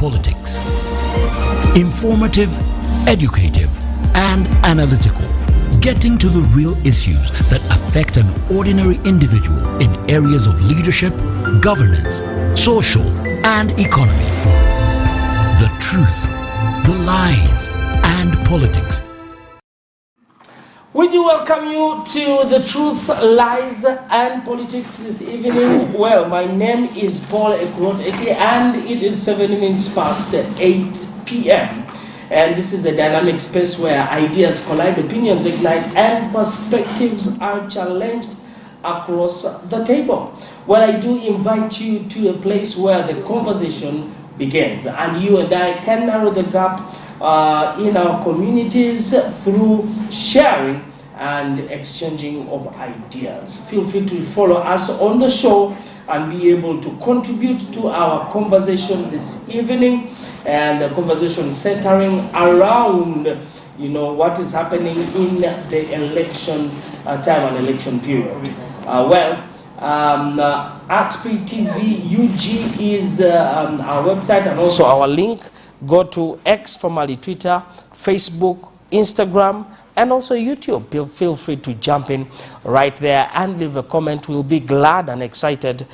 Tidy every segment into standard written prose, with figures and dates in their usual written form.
politics. Informative, educative, and analytical. Getting to the real issues that affect an ordinary individual in areas of leadership, governance, social, and economy. The truth, the lies, and politics. We do welcome you to The Truth, Lies, and Politics this evening. Well, my name is Paul Ekurot-Eke, and it is 7 minutes past 8 p.m. And this is a dynamic space where ideas collide, opinions ignite, and perspectives are challenged across the table. Well, I do invite you to a place where the conversation begins, and you and I can narrow the gap in our communities through sharing and exchanging of ideas. Feel free to follow us on the show and be able to contribute to our conversation this evening, and the conversation centering around, what is happening in the election time and election period. At PTV UG is our website and also our link. Go to X, formerly Twitter, Facebook, Instagram, and also YouTube. Feel free to jump in right there and leave a comment. We'll be glad and excited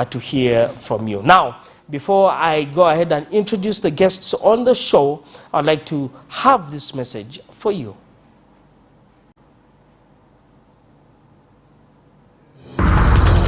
to hear from you. Now, before I go ahead and introduce the guests on the show, I'd like to have this message for you.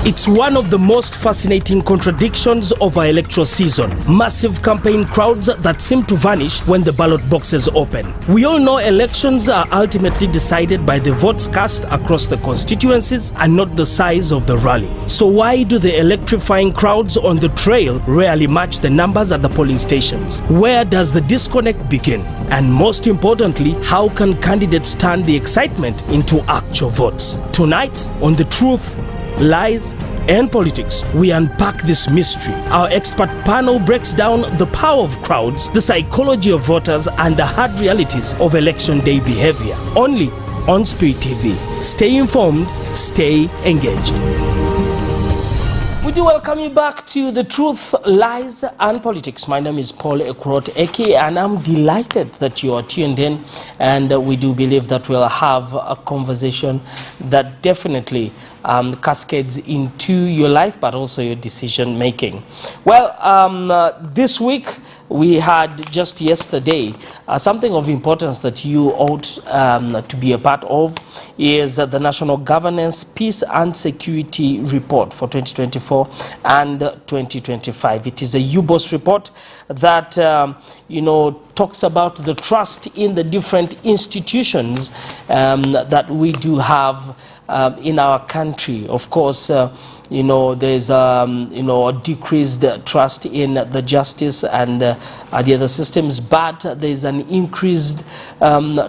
It's one of the most fascinating contradictions of our electoral season. Massive campaign crowds that seem to vanish when the ballot boxes open. We all know elections are ultimately decided by the votes cast across the constituencies and not the size of the rally. So why do the electrifying crowds on the trail rarely match the numbers at the polling stations? Where does the disconnect begin? And most importantly, how can candidates turn the excitement into actual votes? Tonight on The Truth, Lies, and Politics, we unpack this mystery. Our expert panel breaks down the power of crowds, the psychology of voters, and the hard realities of election day behavior. Only on Spirit TV. Stay informed, stay engaged. We do welcome you back to The Truth, Lies, and Politics. My name is Paul Ekurot-Eke, and I'm delighted that you are tuned in, and we do believe that we'll have a conversation that definitely cascades into your life, but also your decision making. Well, this week we had just yesterday something of importance that you ought to be a part of is the National Governance, Peace and Security Report for 2024 and 2025. It is a UBOS report that talks about the trust in the different institutions that we do have in our country. Of course, there's a decreased trust in the justice and the other systems, but there's an increased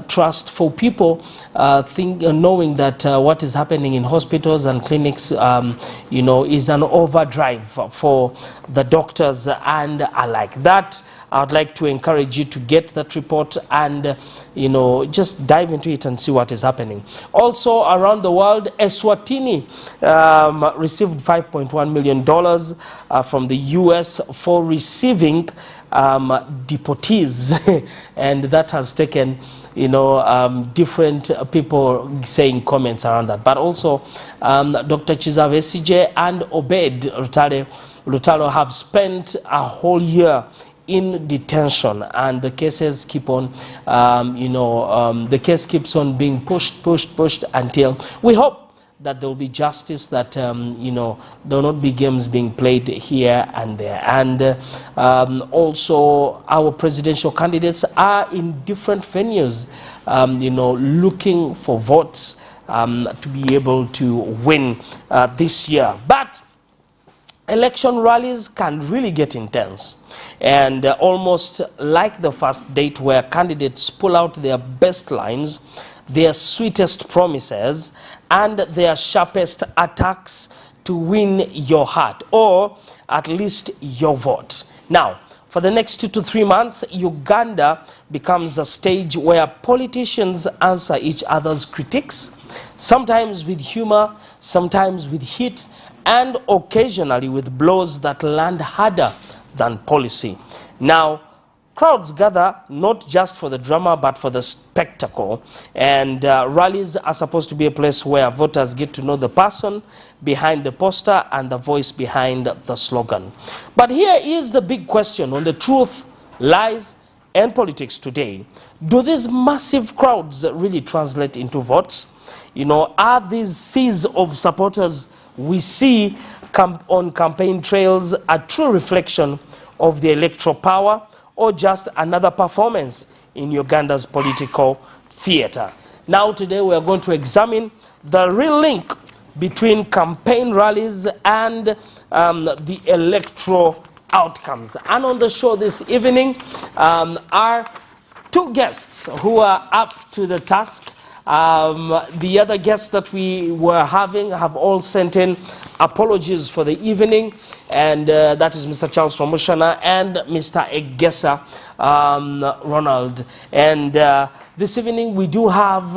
trust for people knowing that what is happening in hospitals and clinics is an overdrive for the doctors and alike. That I would like to encourage you to get that report and just dive into it and see what is happening. Also around the world, Eswatini received $5.1 million from the US for receiving deportees and that has taken different people saying comments around that. But also Dr. Chizabe Sije and Obed Lutalo have spent a whole year in detention, and the cases keep on, the case keeps on being pushed until we hope that there will be justice, that there will not be games being played here and there. And also our presidential candidates are in different venues, looking for votes to be able to win this year. But election rallies can really get intense, and almost like the first date where candidates pull out their best lines, their sweetest promises, and their sharpest attacks to win your heart, or at least your vote. Now, for the next 2 to 3 months, Uganda becomes a stage where politicians answer each other's critiques, sometimes with humor, sometimes with heat, and occasionally with blows that land harder than policy. Now, Crowds gather not just for the drama but for the spectacle, and rallies are supposed to be a place where voters get to know the person behind the poster and the voice behind the slogan. But here is the big question on the truth, lies, and politics today. Do these massive crowds really translate into votes? You know, are these seas of supporters we see on campaign trails a true reflection of the electoral power, or just another performance in Uganda's political theater? Now today we are going to examine the real link between campaign rallies and the electoral outcomes. And on the show this evening are two guests who are up to the task. The other guests that we were having have all sent in apologies for the evening, and that is Mr. Charles Romushana and Mr. Egesa Ronald. And this evening we do have,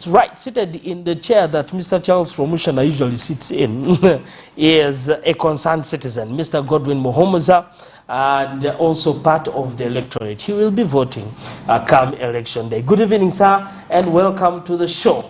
right seated in the chair that Mr. Charles Romushana usually sits in, is a concerned citizen, Mr. Godwin Muhomuza, and also part of the electorate. He will be voting come election day. Good evening, sir, and welcome to the show.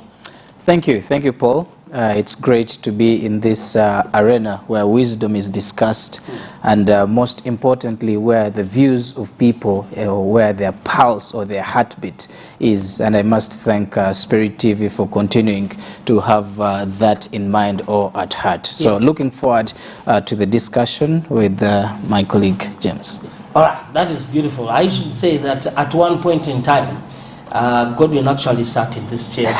Thank you, Paul. It's great to be in this arena where wisdom is discussed, and most importantly, where the views of people, where their pulse or their heartbeat is. And I must thank Spirit TV for continuing to have that in mind or at heart. So looking forward to the discussion with my colleague, James. All right, that is beautiful. I should say that at one point in time, Godwin actually sat in this chair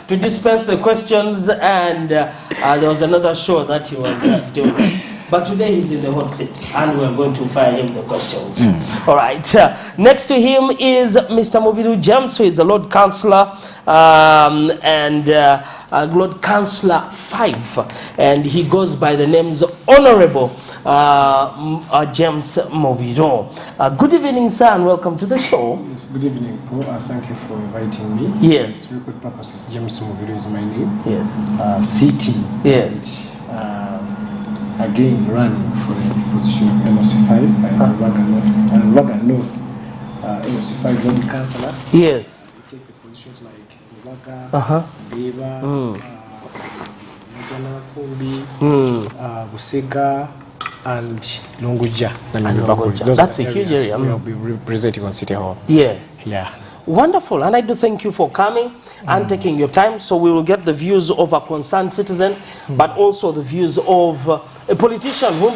to dispense the questions, and there was another show that he was doing. But today he's in the hot seat, and we're going to fire him the questions. All right. Next to him is Mr. Mubiru James, who is the Lord Councillor, and Lord Councillor 5. And he goes by the names Honorable James Mubiru. Good evening, sir, and welcome to the show. Yes, good evening, Paul. Thank you for inviting me. Yes. For record purposes, James Mubiru is my name. Yes. City. Yes. Again, running for the position of LOC5 and Rubaga North LOC5 Lord Councillor. Yes. We take the positions like Rubaga, Beba, Magana, Kumbi, Busega, and Lunguja. That's a huge area. We will be representing on City Hall. Yes. Yeah. Wonderful, and I do thank you for coming and taking your time, so we will get the views of a concerned citizen, but also the views of a politician who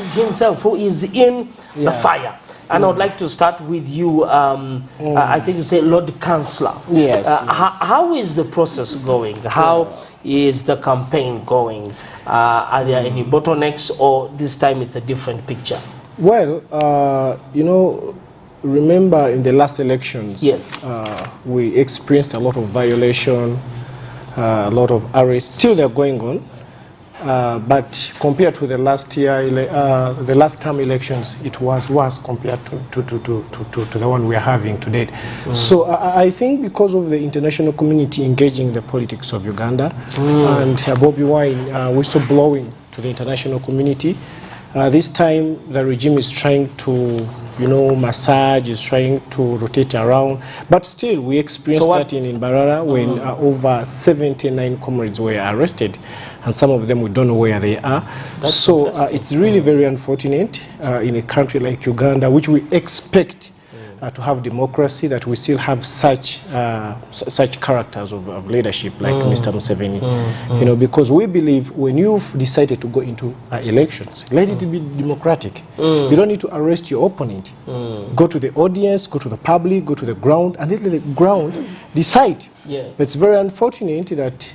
is in the fire. And I would like to start with you, I think you say Lord Councillor. Yes. How is the process going? How is the campaign going? Are there any bottlenecks, or this time it's a different picture? Well, you know, remember in the last elections, yes, we experienced a lot of violation, a lot of arrests. Still they're going on, but compared to the last year, the last term elections, it was worse compared to the one we are having today. So I think because of the international community engaging in the politics of Uganda and Bobby Wine whistleblowing to the international community, this time the regime is trying to, you know, massage, is trying to rotate around. But still, we experienced that in Barara when over 79 comrades were arrested, and some of them we don't know where they are. So it's really very unfortunate in a country like Uganda, which we expect to have democracy, that we still have such characters of leadership like Mr. Museveni. You know, because we believe when you've decided to go into elections, let it be democratic. You don't need to arrest your opponent. Go to the audience, go to the public, go to the ground, and let the ground decide. But it's very unfortunate that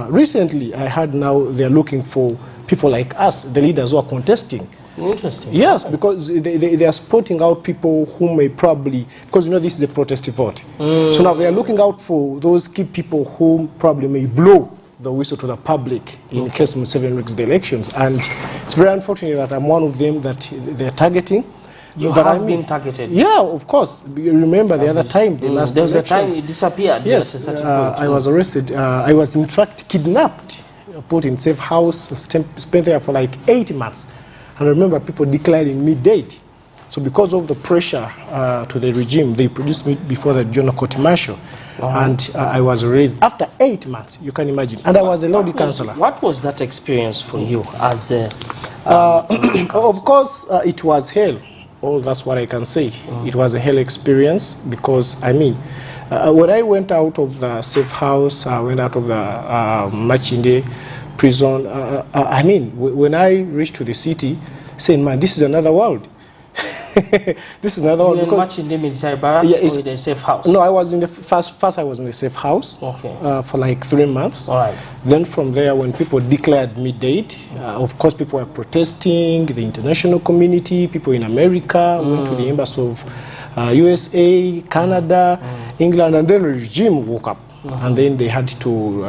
recently I heard now they're looking for people like us, the leaders who are contesting. Interesting. Yes, because they are spotting out people who may probably, because you know this is a protest vote. So now they are looking out for those key people who probably may blow the whistle to the public in case Museveni rigs the elections. And it's very unfortunate that I'm one of them that they're targeting. You have been targeted? Yeah, of course. Remember the other time, the last there was elections, a time you disappeared. Yes, I was arrested. I was in fact kidnapped, put in safe house, spent there for like 8 months. And I remember people declaring me dead. So because of the pressure to the regime, they produced me before the General Court Martial. And I was raised after 8 months, you can imagine. And I was a Lordy councillor. What was that experience for you as a... of course, it was hell. Oh, that's what I can say. It was a hell experience because, I mean, when I went out of the safe house, I went out of the Machinde prison, I mean, when I reached to the city, saying, man, this is another world. This is another world. You were much in the military barracks or in the safe house? No, I was in the first I was in the safe house for like 3 months. All right. Then from there, when people declared me dead, of course people were protesting, the international community, people in America went to the embassy of USA, Canada, England, and then the regime woke up. And then they had to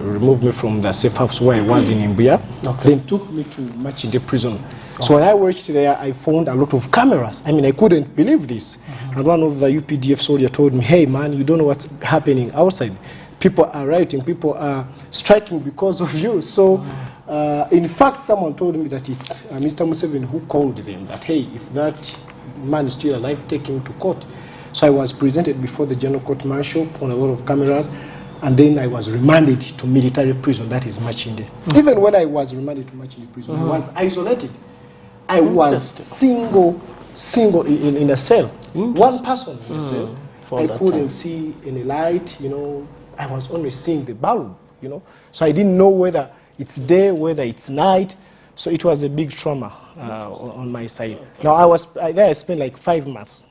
remove me from the safe house where I was in Imbuya. Then took me to Machinde prison. So when I reached there, I found a lot of cameras. I mean, I couldn't believe this. And one of the UPDF soldiers told me, hey man, you don't know what's happening outside. People are rioting, people are striking because of you. So in fact, someone told me that it's Mr. Museveni who called them, that hey, if that man is still alive, take him to court. So I was presented before the General Court Martial on a lot of cameras, and then I was remanded to military prison, that is Machinde. Even when I was remanded to Machinde prison, I was isolated. I was single in a cell. One person in a cell. I couldn't see any light, you know. I was only seeing the bulb, you know. So I didn't know whether it's day, whether it's night. So it was a big trauma on my side. Now I spent like 5 months.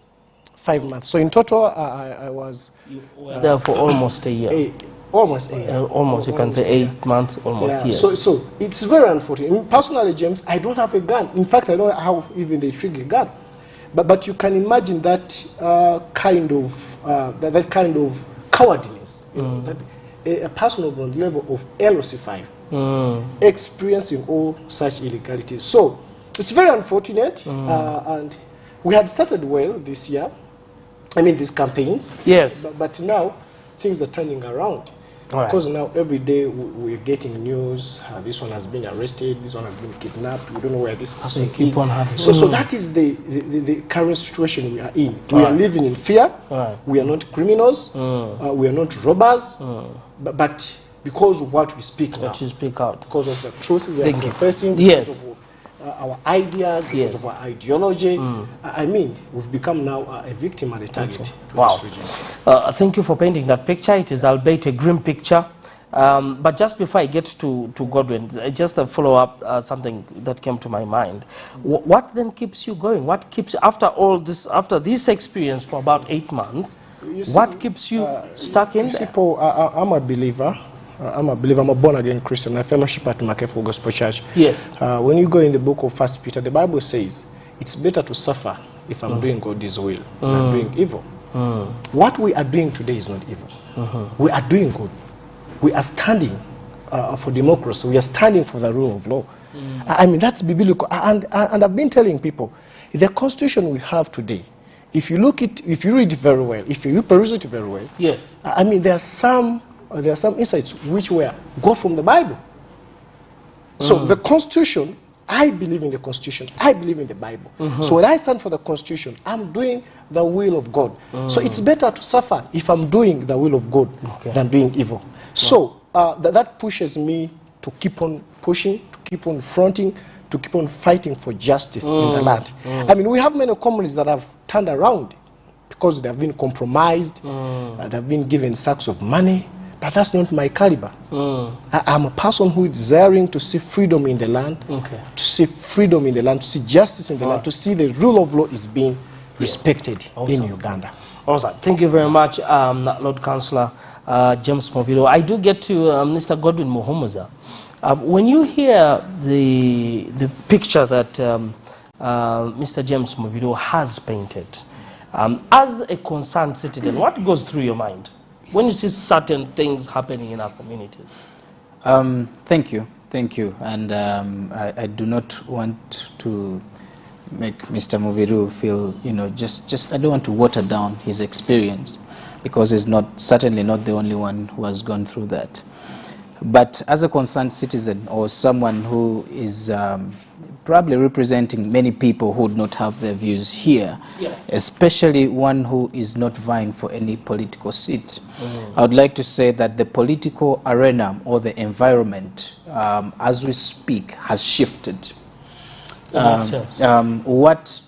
5 months. So in total, I was... You were there for almost a year. Almost a year. Almost, you can say 8 months, almost years. So it's very unfortunate. Personally, James, I don't have a gun. In fact, I don't have even the trigger gun. But you can imagine that kind of cowardliness. You know, that a person on the level of LOC5 experiencing all such illegalities. So it's very unfortunate, and we had started well this year. I mean, these campaigns. Yes. But now things are turning around. Because now every day we're getting news. This one has been arrested. This one has been kidnapped. We don't know where this person is. Keep on having. So that is the current situation we are in. We are living in fear. We are not criminals. We are not robbers. But because of what we speak now. What you speak out. Because of the truth we are professing. Yes. Our ideas, because of our ideology. I mean, we've become now a victim and a target. Wow. Thank you for painting that picture. It is albeit a grim picture. But just before I get to Godwin, just a follow-up, something that came to my mind. What then keeps you going? What keeps, after all this, after this experience for about 8 months, what keeps you stuck in there? Paul, I'm a believer. I'm a believer. I'm a born-again Christian. I fellowship at Makeful Gospel Church. Yes. When you go in the book of 1 Peter, the Bible says, it's better to suffer if I'm doing God's will than doing evil. What we are doing today is not evil. We are doing good. We are standing for democracy. We are standing for the rule of law. I mean, that's biblical. And I've been telling people, the constitution we have today, if you look at, if you read it very well, if you peruse it very well, yes. I mean, there are some insights which were got from the Bible. So the Constitution, I believe in the Constitution. I believe in the Bible. So when I stand for the Constitution, I'm doing the will of God. So it's better to suffer if I'm doing the will of God than doing evil. So that pushes me to keep on pushing, to keep on fronting, to keep on fighting for justice in the land. I mean, we have many communities that have turned around because they have been compromised, they have been given sacks of money. But that's not my caliber. I'm a person who is desiring to see freedom in the land, to see freedom in the land, to see justice in the land, to see the rule of law is being respected in Uganda. Awesome. Thank you very much, Lord Councillor James Mobilo. I do get to Mr. Godwin Muhomoza. When you hear the picture that Mr. James Mobilo has painted, as a concerned citizen, what goes through your mind when you see certain things happening in our communities? Thank you. And I do not want to make Mr. Mubiru feel, you know, just I don't want to water down his experience, because he's certainly not the only one who has gone through that. But as a concerned citizen or someone who is probably representing many people who would not have their views here, especially one who is not vying for any political seat. I would like to say that the political arena or the environment, as we speak, has shifted. What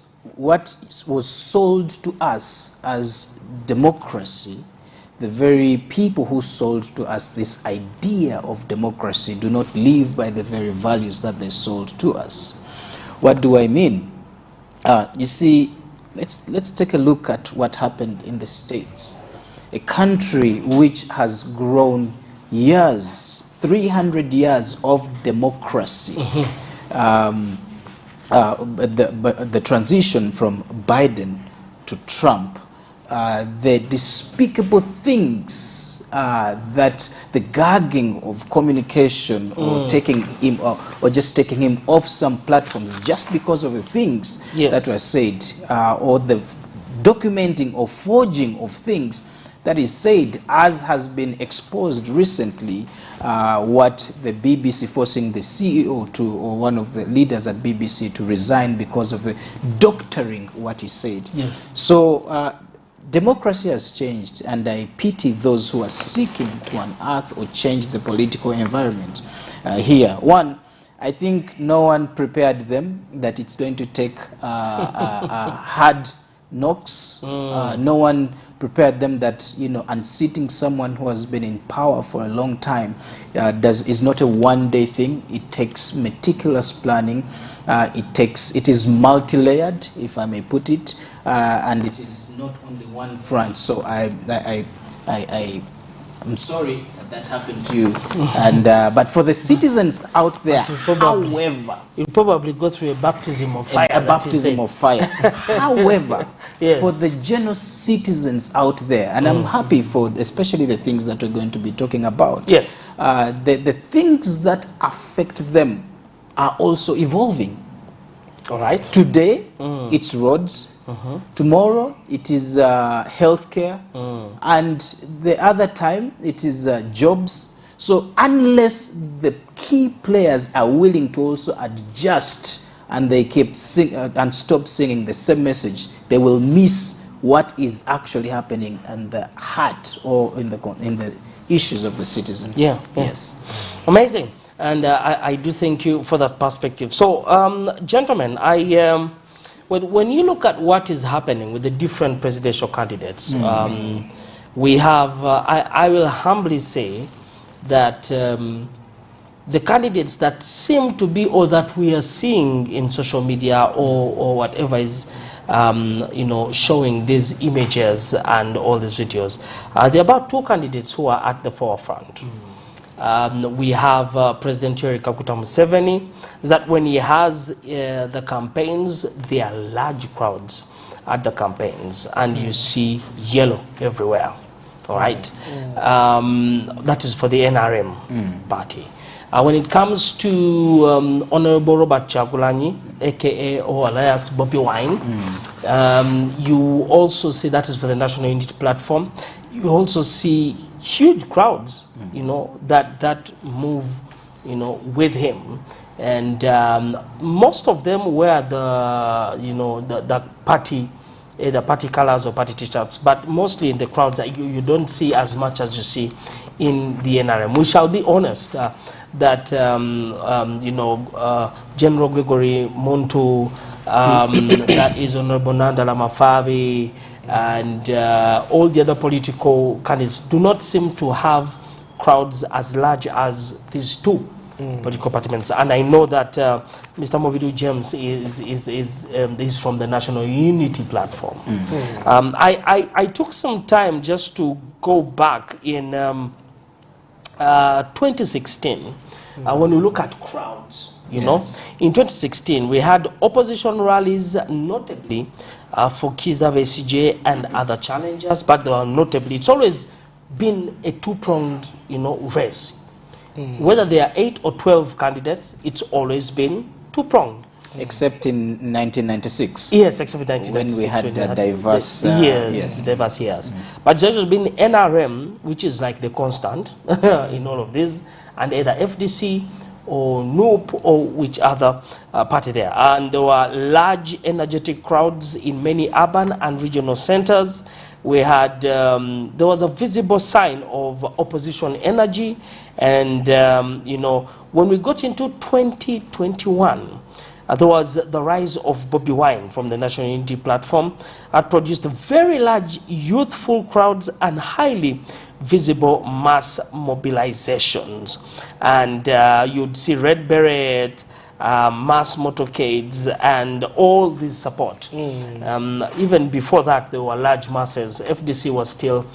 was sold to us as democracy, the very people who sold to us this idea of democracy do not live by the very values that they sold to us. What do I mean? You see, let's take a look at what happened in the States. A country which has grown years, 300 years of democracy. The transition from Biden to Trump, the despicable things that the gagging of communication or taking him or just taking him off some platforms just because of the things that were said, or the documenting or forging of things that is said, as has been exposed recently, what the BBC forcing the CEO to, or one of the leaders at BBC to resign because of the doctoring what he said. So democracy has changed, and I pity those who are seeking to unearth or change the political environment here. One, I think no one prepared them that it's going to take hard knocks. No one prepared them that, you know, unseating someone who has been in power for a long time is not a one-day thing. It takes meticulous planning. It is multi-layered, if I may put it, and it is not only one front. So I'm sorry that happened to you, and but for the citizens out there, however, you'll probably go through a baptism of fire. A baptism of fire. However, for the general citizens out there, and I'm happy for especially the things that we're going to be talking about. The things that affect them are also evolving. All right. Today, it's roads. Tomorrow it is healthcare, and the other time it is jobs. So unless the key players are willing to also adjust and they keep and stop singing the same message, they will miss what is actually happening in the heart or in the issues of the citizen. Yes. Amazing. And I do thank you for that perspective. So gentlemen, when you look at what is happening with the different presidential candidates, we have, I will humbly say that the candidates that seem to be, or that we are seeing in social media or whatever is, you know, showing these images and all these videos, there are about two candidates who are at the forefront. We have President Yoweri Kaguta Museveni, that when he has the campaigns, there are large crowds at the campaigns, and you see yellow everywhere. All right, that is for the NRM party. When it comes to Honorable Robert Chagulanyi, aka or alias Bobby Wine, you also see that is for the National Unity Platform. You also see huge crowds, you know, that move, you know, with him, and most of them wear the, you know, the party colors or party t-shirts, but mostly in the crowds you don't see as much as you see in the NRM. We shall be honest that you know, General Gregory Muntu, that is Honorable Nandala Mafabi, and all the other political candidates do not seem to have crowds as large as these two political participants. And I know that Mr. Mobidu James is from the National Unity Platform. I took some time just to go back in 2016 when we look at crowds. You know, in 2016 we had opposition rallies, notably for Kizza Besigye and other challengers, but they were notably, it's always been a two-pronged, you know, race. Whether there are 8 or 12 candidates, it's always been two-pronged. Except in 1996. Yes, except in 1996. When we had diverse years. Diverse years. But it's always been NRM, which is like the constant in all of this, and either FDC or NUP or which other party there. And there were large energetic crowds in many urban and regional centers. We had, there was a visible sign of opposition energy. And, you know, when we got into 2021, there was the rise of Bobby Wine from the National Unity Platform that produced very large youthful crowds and highly visible mass mobilizations. And you'd see Red Beret, mass motorcades, and all this support. Even before that, there were large masses. FDC was still,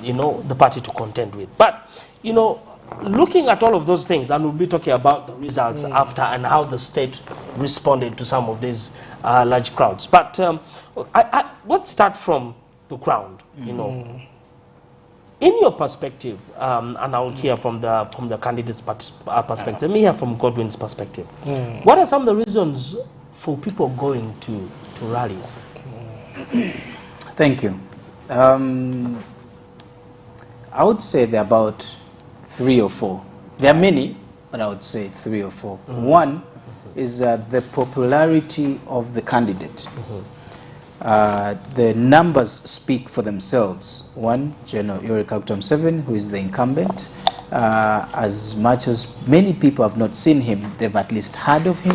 you know, the party to contend with. But, you know, looking at all of those things, and we'll be talking about the results after and how the state responded to some of these large crowds. But let's start from the ground, you know. In your perspective, and I'll hear from the candidate's perspective, let me hear from Godwin's perspective. What are some of the reasons for people going to rallies? Thank you. I would say there are about 3 or 4. There are many, but I would say 3 or 4. One is the popularity of the candidate. The numbers speak for themselves. One, General Yoweri Kaguta Museveni, who is the incumbent, as much as many people have not seen him, they've at least heard of him,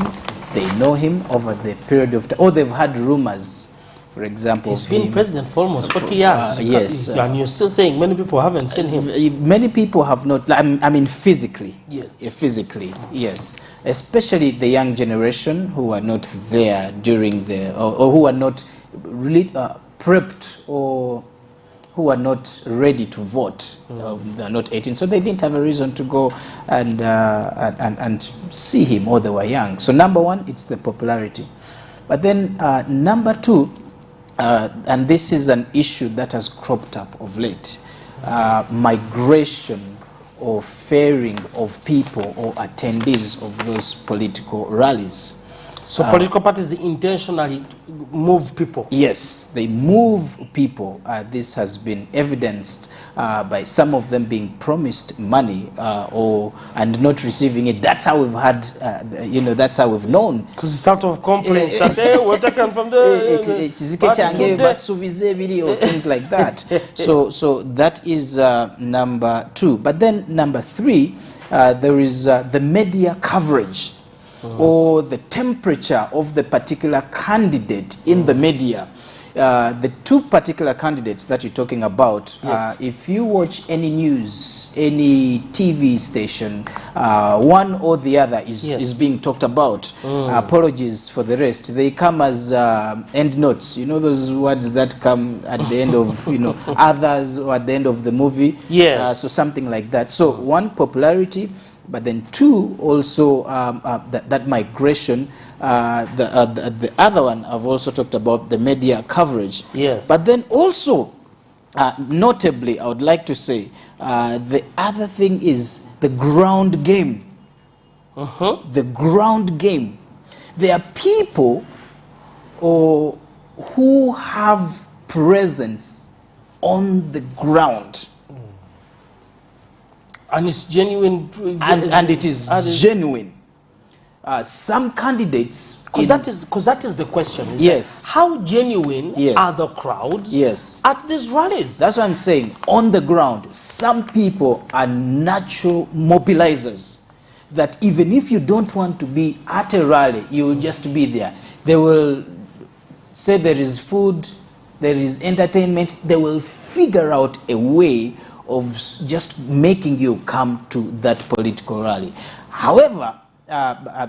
they know him over the period of time, or they've had rumors. For example, he's been president for almost 40 years. Yes. And you're still saying many people haven't seen him. Many people have not, I mean physically. Yes. Physically, yes. Especially the young generation who are not there during the, or who are not really prepped, or who are not ready to vote. They're not 18, so they didn't have a reason to go and see him, or they were young. So number one, it's the popularity. But then number two, and this is an issue that has cropped up of late, migration or faring of people or attendees of those political rallies. So political parties intentionally move people? Yes, they move people. This has been evidenced by some of them being promised money and not receiving it. That's how we've had, you know, that's how we've known. Because it's out of complaints. We're taken from the or things like that. So that is number two. But then number three, there is the media coverage. Or the temperature of the particular candidate in the media. The two particular candidates that you're talking about, if you watch any news, any TV station, one or the other is being talked about. Apologies for the rest. They come as end notes. You know those words that come at the end of, you know, others, or at the end of the movie. Yes. So something like that. So one, popularity. But then two, also that migration. The other one I've also talked about, the media coverage. Yes. But then also, notably, I would like to say, the other thing is the ground game. The ground game. There are people who have presence on the ground. And it's genuine. And it is genuine. Some candidates... Because that is the question. Yes. How genuine are the crowds at these rallies? That's what I'm saying. On the ground, some people are natural mobilizers. That even if you don't want to be at a rally, you will just be there. They will say there is food, there is entertainment. They will figure out a way of just making you come to that political rally. However,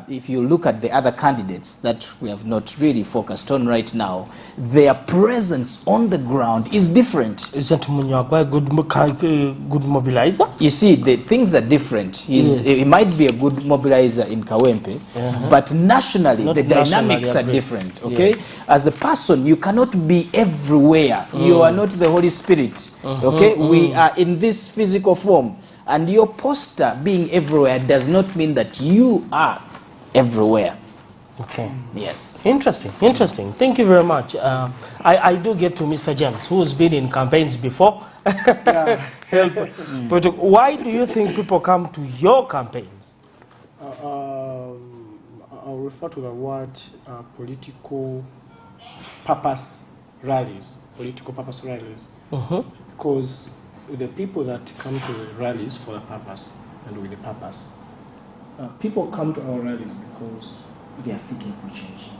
if you look at the other candidates that we have not really focused on right now, their presence on the ground is different. Isn't Munyagwa a good mobilizer? You see, the things are different. He might be a good mobilizer in Kawempe, but nationally, the dynamics are different. Okay, as a person, you cannot be everywhere. You are not the Holy Spirit. Okay, we are in this physical form. And your poster being everywhere does not mean that you are everywhere. Okay. Yes. Interesting. Interesting. Thank you very much. I do get to Mr. James, who's been in campaigns before. But why do you think people come to your campaigns? refer to the word political purpose rallies. Political purpose rallies. Because the people that come to the rallies for a purpose and with a purpose. People come to our rallies because they are seeking for change.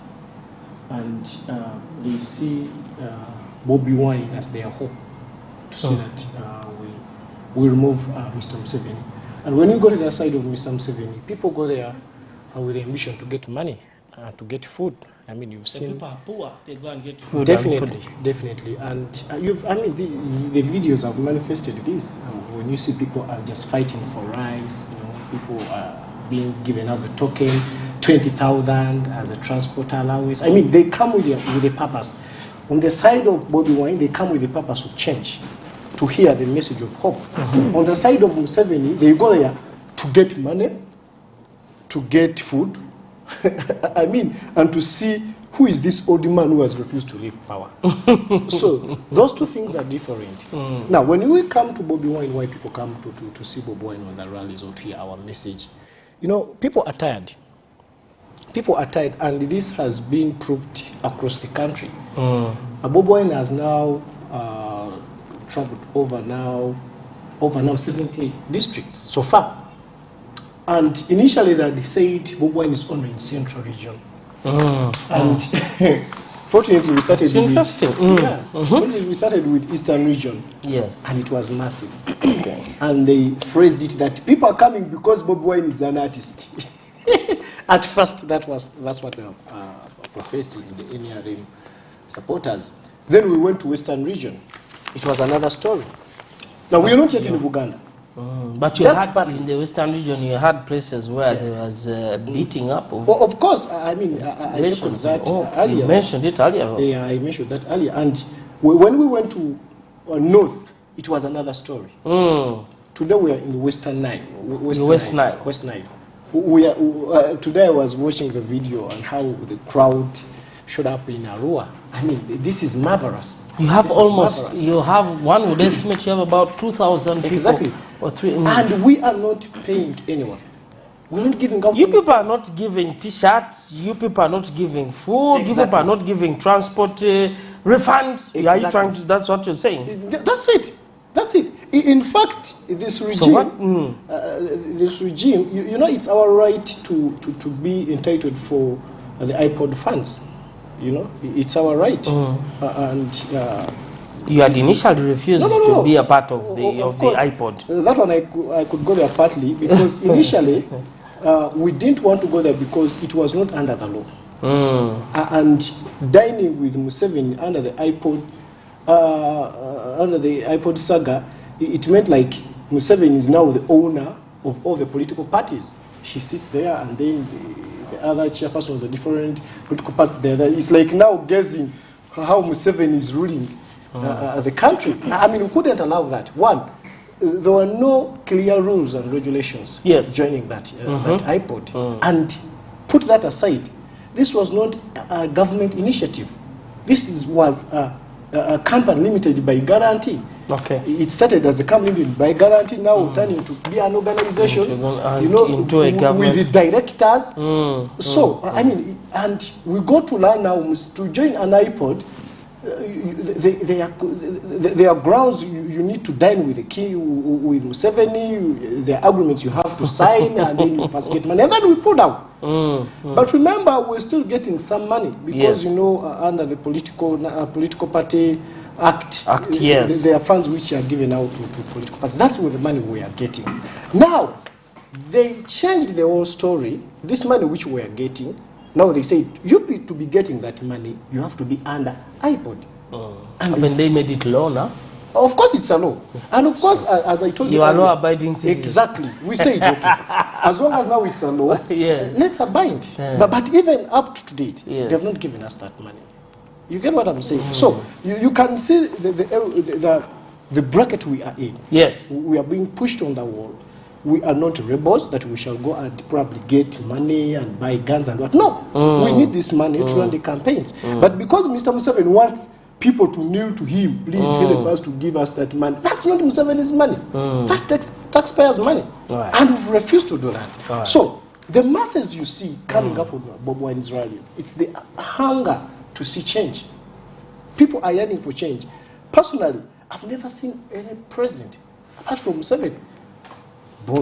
And they see Bobi Wine as their hope to see that we remove Mr. Museveni. And when you go to the side of Mr. Museveni, people go there with the ambition to get money, to get food. I mean, you've seen. People are poor, they go and get food. Definitely. And the videos have manifested this. When you see people are just fighting for rice, people are being given out the token, 20,000 as a transport allowance. I mean, they come with a purpose. On the side of Bobi Wine, they come with a purpose of change, to hear the message of hope. On the side of Museveni, they go there to get money, to get food, I mean, and to see who is this old man who has refused to leave power. So those two things are different. Now, when we come to Bobi Wine, why people come to see Bobi Wine on the rallies or to hear our message, people are tired. People are tired, and this has been proved across the country. Bobi Wine has now traveled over now 70 districts so far. And initially they said Bobi Wine is only in Central Region. And fortunately we started it's interesting. Fortunately we started with Eastern Region. Yes. And it was massive. And they phrased it that people are coming because Bobi Wine is an artist. At first that's what they were professing, the NRM supporters. Then we went to Western Region. It was another story. Now we are not yet in Uganda. But you had in the Western Region, you had places where there was beating up. Of course, I mean, I mentioned that earlier. You mentioned it earlier. Yeah, I mentioned that earlier. And when we went to North, it was another story. Today we are in the Western Nile. West Nile. Today I was watching the video on how the crowd showed up in Arua. I mean, this is marvelous. You have one would estimate you have about 2,000 people. Exactly. Or 3. And we are not paying anyone. We're not giving government. You people are not giving T-shirts. You people are not giving food. Exactly. You people are not giving transport refund. Exactly. Are you trying to? That's what you're saying. That's it. That's it. In fact, this regime, it's our right to be entitled for the iPod funds. It's our right. You had initially refused to be a part of the iPod. That one I could go there partly because initially we didn't want to go there because it was not under the law. And dining with Museveni under the iPod saga, it meant like Museveni is now the owner of all the political parties. He sits there, and then the other chairperson of the different political parties there. It's like now guessing how Museveni is ruling the country. I mean, we couldn't allow that. One, there were no clear rules and regulations joining that iPod. And put that aside, this was not a government initiative. This was a company limited by guarantee. Okay. It started as a company limited by guarantee, now turning to be an organization, into a government with the directors. So I mean, and we got to learn now to join an iPod. There are grounds you need to dine with the king, with Museveni. There are agreements you have to sign, and then you first get money, and then we pulled out. But remember, we're still getting some money because under the political party act, there are funds which are given out to political parties. That's where the money we are getting. Now they changed the whole story. This money which we are getting. Now they say, to be getting that money, you have to be under iPod. And then they made it law now? Of course it's a law. And of course, as I told you, you are law-abiding citizens. Exactly. We say it, okay. As long as now it's a law, let's abide. But even up to date, they have not given us that money. You get what I'm saying? So you can see the bracket we are in. Yes. We are being pushed on the wall. We are not rebels that we shall go and probably get money and buy guns and what. No, we need this money to run the campaigns. But because Mr. Museveni wants people to kneel to him, please help us to give us that money. That's not Museveni's money. That's taxpayers' money. And we've refused to do that. So The masses you see coming up with Bob Wine's rallies, it's the hunger to see change. People are yearning for change. Personally, I've never seen any president, apart from Museveni.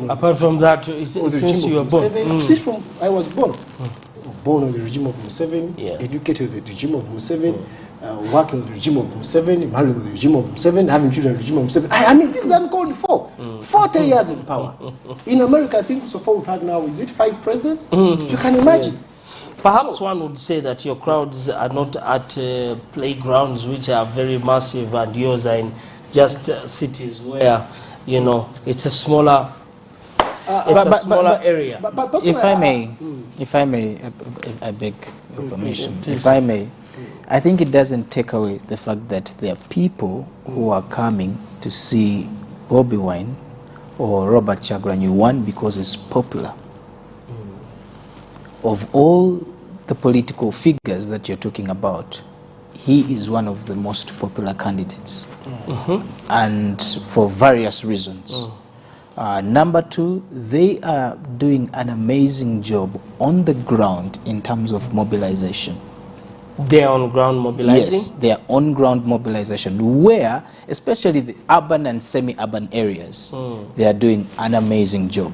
Apart from that, since you were born? Since from I was born. Born on the regime of Museveni, Yes. educated with the regime of Museveni, working with the regime of Museveni, marrying with the regime of Museveni, having children with the regime of Museveni. I mean, this is uncalled for. 40 years in power. In America, I think so far we've had now, is it 5 presidents? You can imagine. Perhaps one would say that your crowds are not at playgrounds which are very massive, and yours are in just cities where, you know, it's a smaller, area. But if I may, I beg your permission. If I may, I think it doesn't take away the fact that there are people who are coming to see Bobi Wine or Robert Kyagulanyi, one, because it's popular. Of all the political figures that you're talking about, he is one of the most popular candidates, and for various reasons. Number 2, they are doing an amazing job on the ground in terms of mobilization. They are on ground mobilizing? Yes, they are on ground mobilization, where, especially the urban and semi-urban areas, they are doing an amazing job.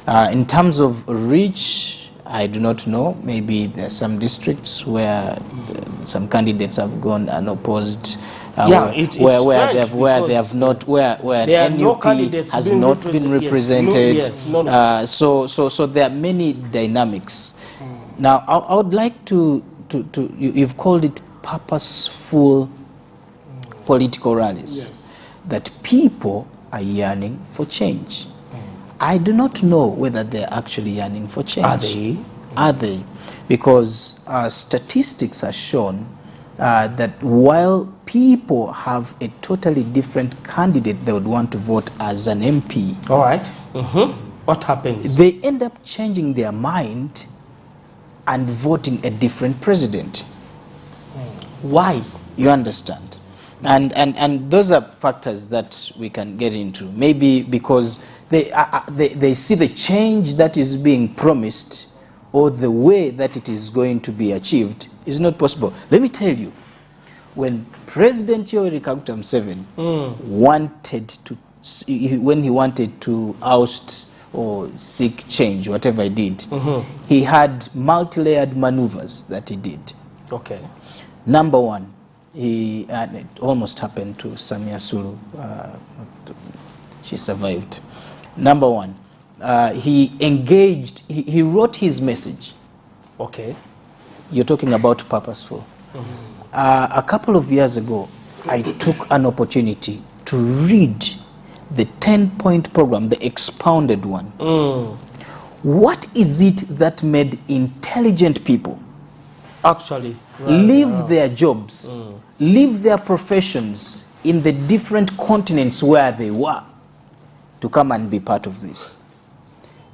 In terms of reach, I do not know. Maybe there are some districts where some candidates have gone unopposed. Where NUP has not been represented. Yes, so there are many dynamics. Now, I would like to you've called it purposeful political rallies. Yes. That people are yearning for change. I do not know whether they're actually yearning for change. Are they? Are they? Because statistics are shown that while people have a totally different candidate they would want to vote as an MP, all right. What happens? they end up changing their mind and voting a different president. Why? You understand? And those are factors that we can get into. Maybe because they see the change that is being promised, or the way that it is going to be achieved is not possible. Let me tell you, when President Yoweri Kaguta Museveni when he wanted to oust or seek change, whatever he did, he had multi-layered maneuvers that he did. Okay. Number 1, and it almost happened to Samia Sulu. She survived. Number 1, he engaged, he wrote his message. Okay. You're talking about purposeful. A couple of years ago, I took an opportunity to read the 10-point program, the expounded one. What is it that made intelligent people actually leave their jobs, leave their professions in the different continents where they were to come and be part of this?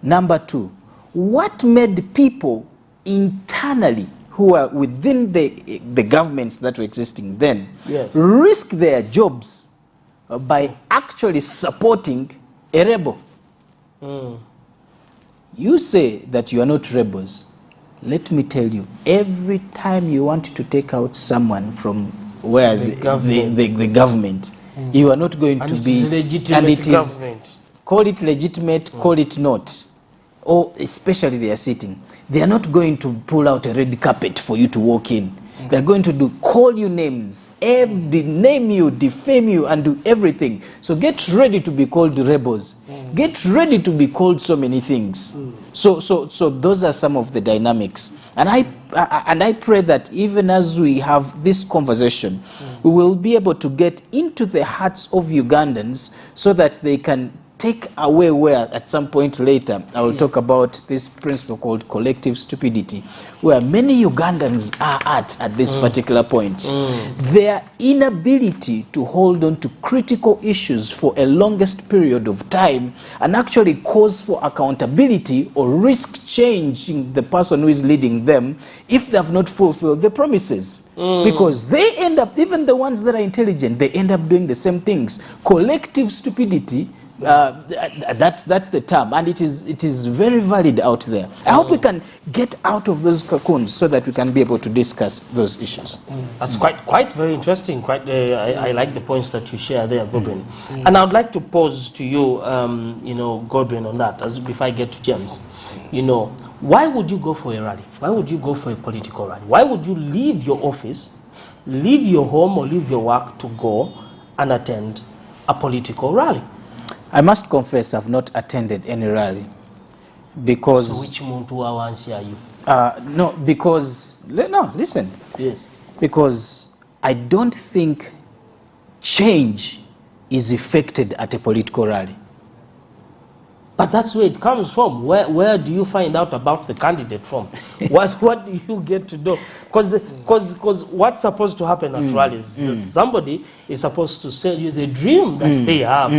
Number 2, what made people internally who are within the governments that were existing then risk their jobs by actually supporting a rebel? You say that you are not rebels. Let me tell you, every time you want to take out someone from where the government, you are not going to be legitimate government. Call it legitimate, call it not, or especially they are sitting. They are not going to pull out a red carpet for you to walk in. They're going to call you names, name you, defame you, and do everything. So get ready to be called rebels. Get ready to be called so many things. So those are some of the dynamics. And I pray that even as we have this conversation, we will be able to get into the hearts of Ugandans so that they can take away where at some point later I will talk about this principle called collective stupidity, where many Ugandans are at this particular point. Their inability to hold on to critical issues for a longest period of time and actually cause for accountability or risk changing the person who is leading them if they have not fulfilled the promises. Because they end up, even the ones that are intelligent, they end up doing the same things. Collective stupidity That's the term, and it is very valid out there. I hope we can get out of those cocoons so that we can be able to discuss those issues. That's quite very interesting. I like the points that you share there, Godwin. And I'd like to pose to you, you know, Godwin, on that before I get to James. You know, why would you go for a rally? Why would you go for a political rally? Why would you leave your office, leave your home or leave your work to go and attend a political rally? I must confess I've not attended any rally because... So which Muntu Awansi are you? No, because... No, listen. Yes. Because I don't think change is effected at a political rally. But that's where it comes from. Where do you find out about the candidate from? What do you get to know? Because what's supposed to happen at rallies? Somebody is supposed to sell you the dream that they have,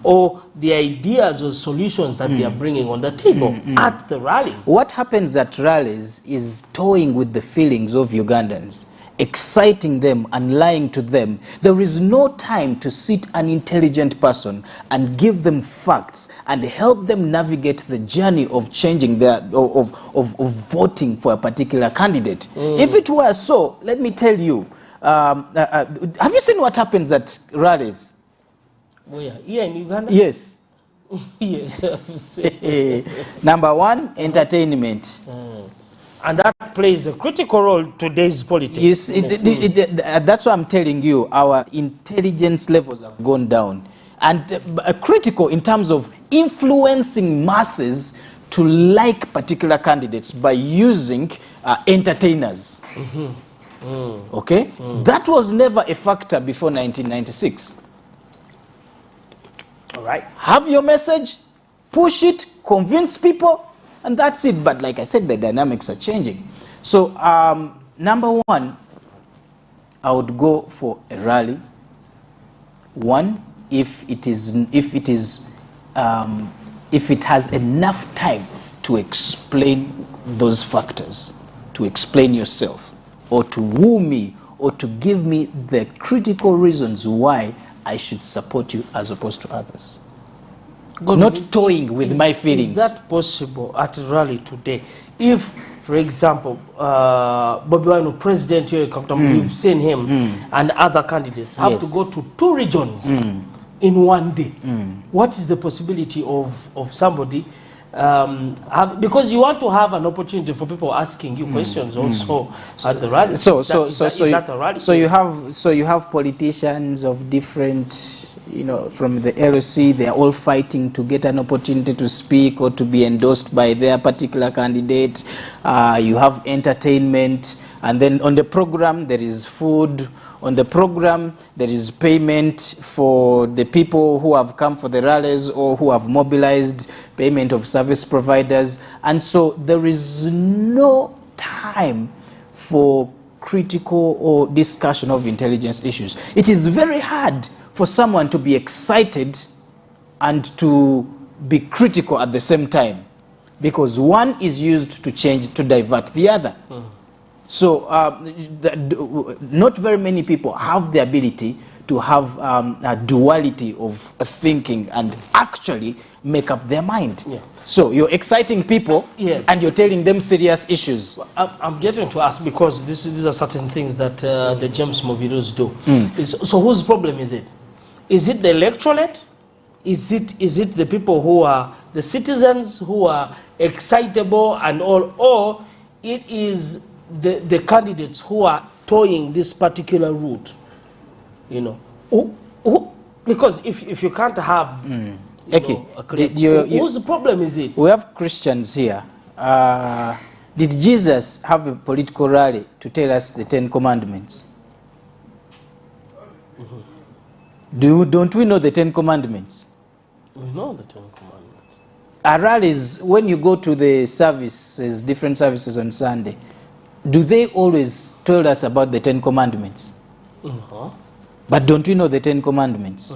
or the ideas or solutions that they are bringing on the table at the rallies. What happens at rallies is toying with the feelings of Ugandans, exciting them and lying to them. There is no time to sit an intelligent person and give them facts and help them navigate the journey of changing their of voting for a particular candidate. If it were so, let me tell you, have you seen what happens at rallies? Oh yeah, here in Uganda? Yes. Yes. Number one, entertainment. And that plays a critical role in today's politics. Yes, that's what I'm telling you. Our intelligence levels have gone down. And critical in terms of influencing masses to like particular candidates by using entertainers. Okay? That was never a factor before 1996. All right. Have your message, push it, convince people, and that's it. But like I said, the dynamics are changing. So number one, I would go for a rally. One, if it has enough time to explain those factors, to explain yourself, or to woo me, or to give me the critical reasons why I should support you as opposed to others. Not toying with my feelings. Is that possible at a rally today? If, for example, Bobi Wine, President Yoweri Kaguta, we've seen him and other candidates have to go to 2 regions in one day. What is the possibility of somebody, because you want to have an opportunity for people asking you questions also at the rally. Is that a rally? So you have politicians of different, you know, from the LOC, they are all fighting to get an opportunity to speak or to be endorsed by their particular candidate. You have entertainment, and then on the program there is food. On the program there is payment for the people who have come for the rallies or who have mobilized, payment of service providers, and so there is no time for critical or discussion of intelligence issues. It is very hard for someone to be excited and to be critical at the same time, because one is used to change, to divert the other. So not very many people have the ability to have a duality of thinking and actually make up their mind. So you're exciting people and you're telling them serious issues. I'm getting to ask, because these are certain things that the James Mobilos do. So whose problem is it? Is it the electorate? Is it the people who are the citizens who are excitable and all, or it is the candidates who are toying this particular route? You know, because if you can't have whose problem is it? We have Christians here. Did Jesus have a political rally to tell us the 10 commandments? Don't we know the 10 commandments? We know the 10 commandments. At rallies, when you go to the services, different services on Sunday, do they always tell us about the 10 commandments? But don't we know the 10 commandments?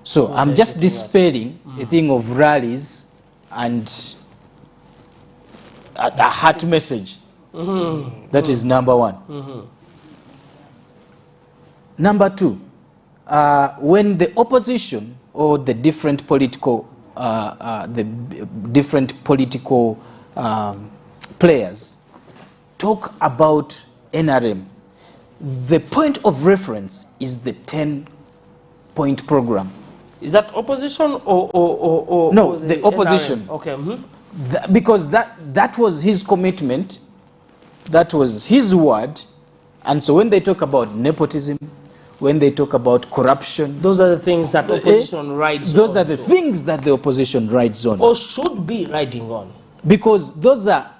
So I'm just dispelling the thing of rallies and a heart message. That is number one. Number two, when the opposition or the different political players talk about NRM, the point of reference is the 10-point program. Is that opposition or no, the opposition? NRM? Okay. Because that was his commitment, that was his word, and so when they talk about nepotism, when they talk about corruption, those are the things that opposition rides those on. are the things that the opposition rides on. Or should be riding on. Because those are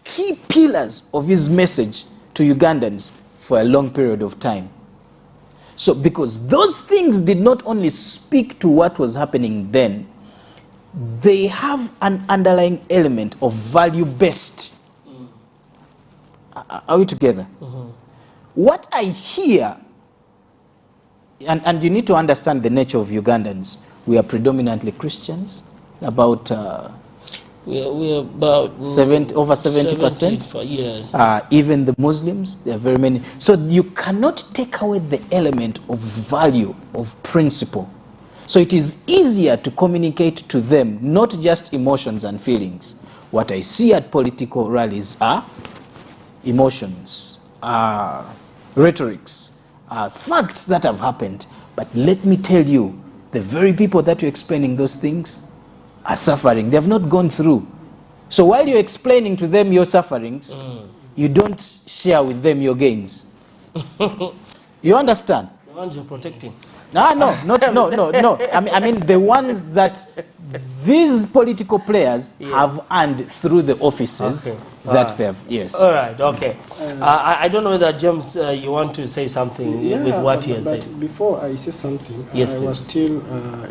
key pillars of his message to Ugandans for a long period of time. So because those things did not only speak to what was happening then, they have an underlying element of value-based. Are we together? What I hear, and you need to understand the nature of Ugandans. We are predominantly Christians, about we're about over 70%. Yes. Even the Muslims, there are very many. So you cannot take away the element of value, of principle. So it is easier to communicate to them, not just emotions and feelings. What I see at political rallies are emotions, rhetorics, facts that have happened. But let me tell you, the very people that you're explaining those things are suffering. They have not gone through. So while you're explaining to them your sufferings, you don't share with them your gains. You understand? The ones you're protecting. No. I mean the ones that these political players have earned through the offices that they have. Yes. All right. Okay. I don't know whether James, you want to say something with what he has said. But before I say something, yes, I was still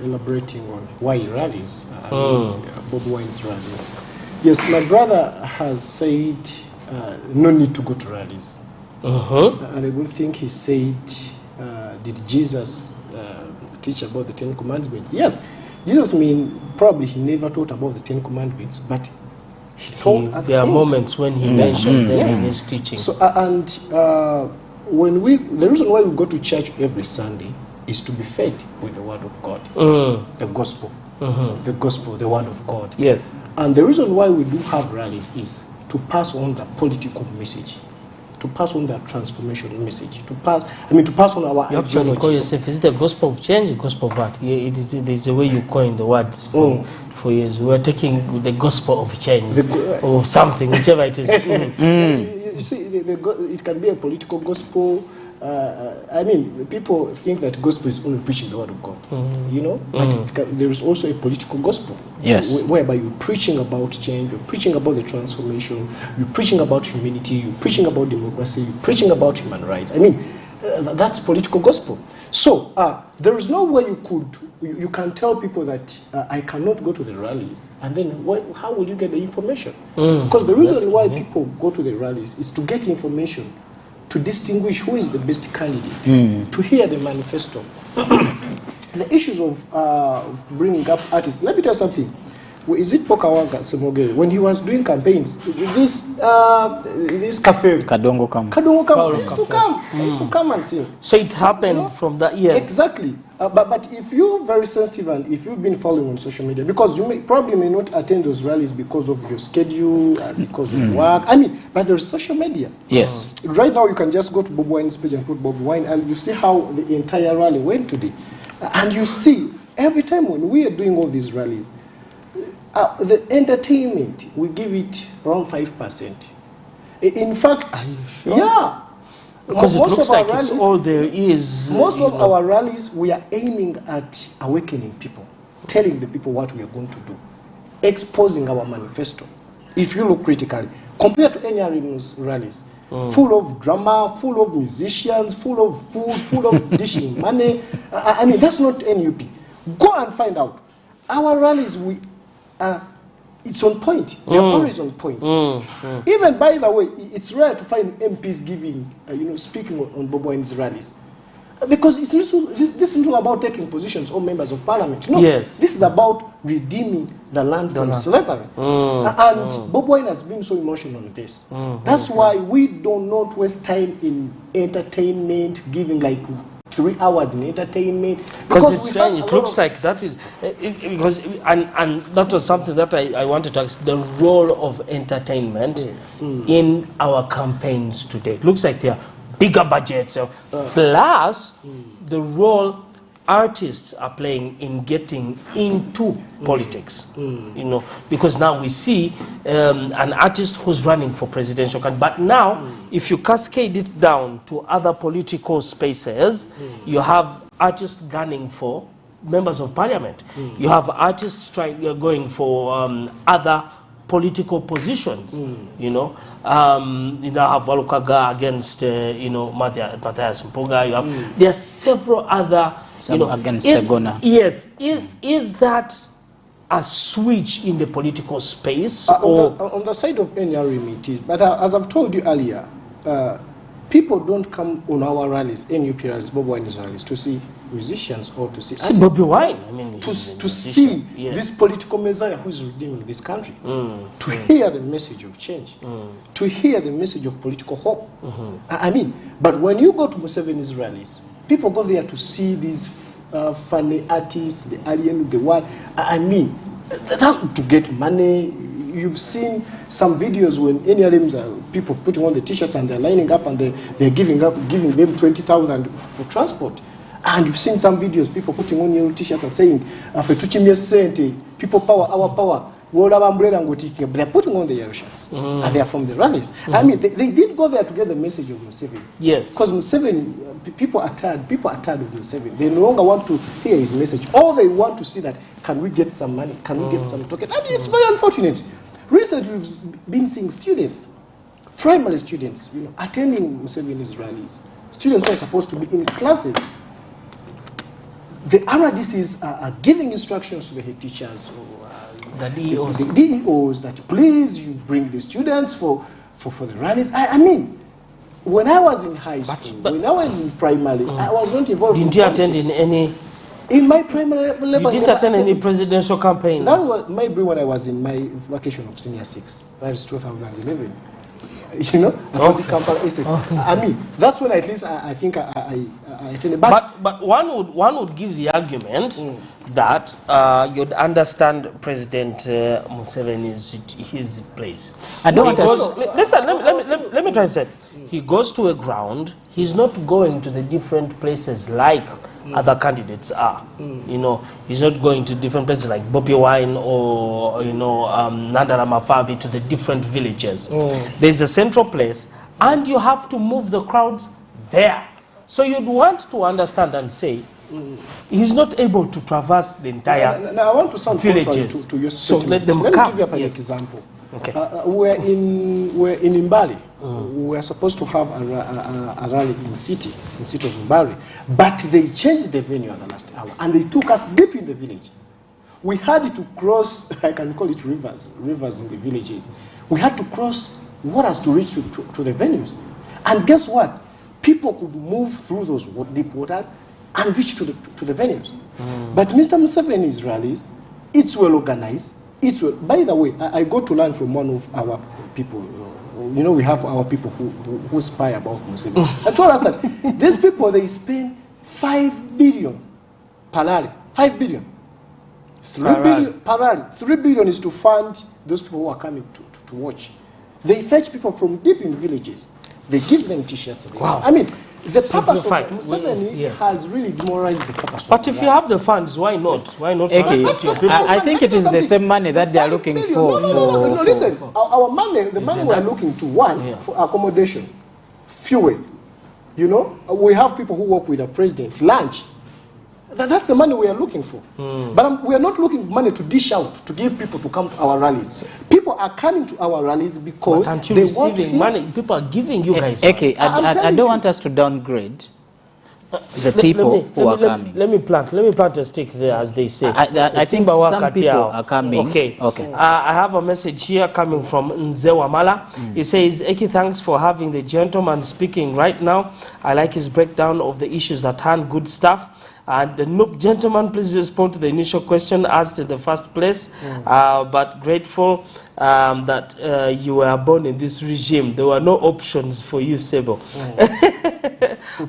elaborating on why rallies, Bob Wine's rallies. Yes, my brother has said no need to go to rallies, and I would think he said, did Jesus teach about the 10 Commandments? Yes, Jesus probably he never taught about the 10 Commandments, but he taught other there are things. Moments when he mentioned them yes. in his teaching. So the reason why we go to church every Sunday is to be fed with the Word of God, the gospel, the Word of God. Yes. And the reason why we do have rallies is to pass on the political message, to pass on the transformation message, to pass on our You actually call yourself, is it the gospel of change, the gospel of what? It is the way you coin the words for years. We are taking the gospel of change or something, whichever it is. You see, it can be a political gospel. People think that gospel is only preaching the word of God, but there is also a political gospel, yes, whereby you're preaching about change, you're preaching about the transformation, you're preaching about humanity, you're preaching about democracy, you're preaching about human rights. That's political gospel. So there is no way you can tell people that I cannot go to the rallies, and then how will you get the information? Because the reason why people go to the rallies is to get information, to distinguish who is the best candidate, to hear the manifesto. The issues of bringing up artists. Let me tell you something. Is it Pokawaga Semogere? When he was doing campaigns, this cafe, Kadongo Kam used to come and sing. So it happened from that year. Exactly. But if you're very sensitive and if you've been following on social media, because you probably may not attend those rallies because of your schedule, because of work. But there's social media. Yes. Right now you can just go to Bob Wine's page and put Bob Wine, and you see how the entire rally went today. And you see, every time when we are doing all these rallies, the entertainment, we give it around 5%. In fact, yeah. Because it looks like it's all there is. Most of our rallies, we are aiming at awakening people, telling the people what we are going to do, exposing our manifesto. If you look critically, compared to any other rallies, full of drama, full of musicians, full of food, full of dishing money. That's not NUP. Go and find out. Our rallies, it's on point. They're always on point. Even, by the way, it's rare to find MPs giving, speaking on Bob Wine's rallies. Because this is not about taking positions or members of parliament. No, yes. This is about redeeming the land from slavery. And Bob Wine has been so emotional on this. That's why we do not waste time in entertainment, giving like 3 hours in entertainment. Because it's strange. It looks like that is and that was something that I wanted to ask. The role of entertainment in our campaigns today. It looks like there are bigger budgets, plus the role artists are playing in getting into politics. You know, because now we see an artist who's running for presidential candidate. But now, if you cascade it down to other political spaces, you have artists gunning for members of parliament. You have artists going for other political positions. You know, you now have Walukaga against Matthias Mpuga. You have there are several other. Against Segona. Yes, is that a switch in the political space? On the side of NRM it is, but as I've told you earlier, people don't come on our rallies, NUP rallies, Bobi Wine's rallies, to see musicians or to see Bobi Wine. I mean, to see this political messiah who is redeeming this country, to hear the message of change, to hear the message of political hope. I mean, but when you go to Museveni's rallies, people go there to see these funny artists, the alien, the one. I mean, that's to get money. You've seen some videos when NRMs are people putting on the t-shirts and they're lining up and they're giving them 20,000 for transport. And you've seen some videos, people putting on yellow t-shirts and saying, people power, our power. They're putting on the yellow shirts, and they are from the rallies. I mean, they did go there to get the message of Museveni. Yes. Because Museveni, people are tired of Museveni. They no longer want to hear his message. All they want to see that, can we get some money? Can we get some token? And it's very unfortunate. Recently, we've been seeing students, primary students, attending Museveni's rallies. Students who are supposed to be in classes. The RDCs are giving instructions to the head teachers or the DEOs that please you bring the students for the rallies. I mean, when I was in high school, when I was in primary, I was not involved in politics. Didn't you attend in any? In my primary level, you didn't attend any presidential campaigns? That was maybe when I was in my vacation of senior 6. That is 2011. I Kampala SS. I mean, that's when at least I think I attended. But one would give the argument that you'd understand President Museveni's his place. I don't listen. Let me try to say. He goes to a ground. He's not going to the different places like other candidates are. He's not going to different places like Bobi Wine or Nandala Mafabi to the different villages. There's a central place, and you have to move the crowds there. So you'd want to understand and say, he's not able to traverse the entire Now I want to sound contrary to your so statement. let them Let come. me give you an example. Okay. We're in Mbali. We're supposed to have a rally in city of Mbali, but they changed the venue at the last hour, and they took us deep in the village. We had to cross, I can call it rivers in the villages. We had to cross waters to reach to the venues. And guess what? People could move through those deep waters and reach to the venues. But Mr. Museveni's rallies, it's well organized. By the way, I got to learn from one of our people. We have our people who spy about Museveni. I told us that these people, they spend 5 billion per rally. 5 billion. 3 billion per rally. 3 billion is to fund those people who are coming to watch. They fetch people from deep in villages. They give them t-shirts. Wow. I mean, the purpose of Museveni has really demoralized the purpose. But if you have the funds, why not? Why not? Okay. I think it is the same money that they are looking for. No, listen. Our money, the money we are looking to, for accommodation, fuel. We have people who work with the president, lunch. That's the money we are looking for. But we are not looking for money to dish out, to give people to come to our rallies. People are coming to our rallies because they want money. People are giving you guys. Okay, I don't want us to downgrade the people who are coming. Let me plant a stick there, as they say. I think some people are coming. Okay. I have a message here coming from Nzewamala. He says, Eki, thanks for having the gentleman speaking right now. I like his breakdown of the issues at hand. Good stuff. And the Noop gentleman, please respond to the initial question asked in the first place. But grateful that you were born in this regime. There were no options for you, Sebo.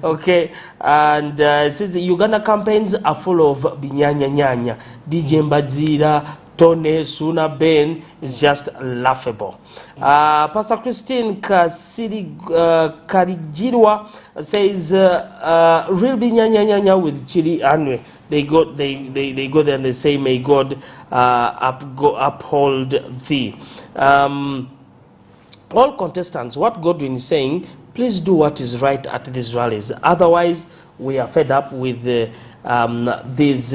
Okay, and it says the Uganda campaigns are full of binyanya nyanya. DJ Mbadzira, Tone, Suna, Ben is just laughable. Pastor Christine Karijirwa says, real binyanya nyanya with chili anwe. They go there and they say, may God uphold thee. All contestants, what Godwin is saying, please do what is right at these rallies. Otherwise, we are fed up with these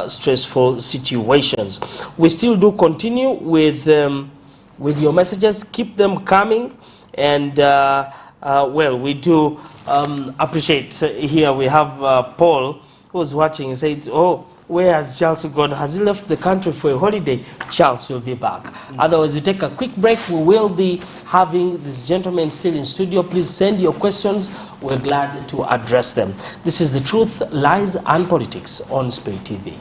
stressful situations. We still do continue with your messages. Keep them coming. And, well, we do appreciate. Here we have Paul, who's watching, and says, oh, where has Charles gone? Has he left the country for a holiday? Charles will be back. Otherwise, we take a quick break. We will be having this gentleman still in studio. Please send your questions. We're glad to address them. This is The Truth, Lies and Politics on Spirit TV.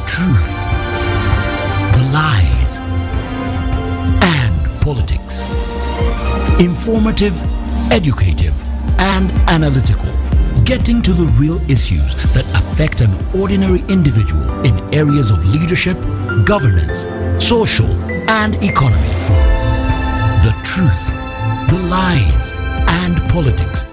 Truth, the lies, and politics. Informative, educative, and analytical. Getting to the real issues that affect an ordinary individual in areas of leadership, governance, social, and economy. The truth, the lies, and politics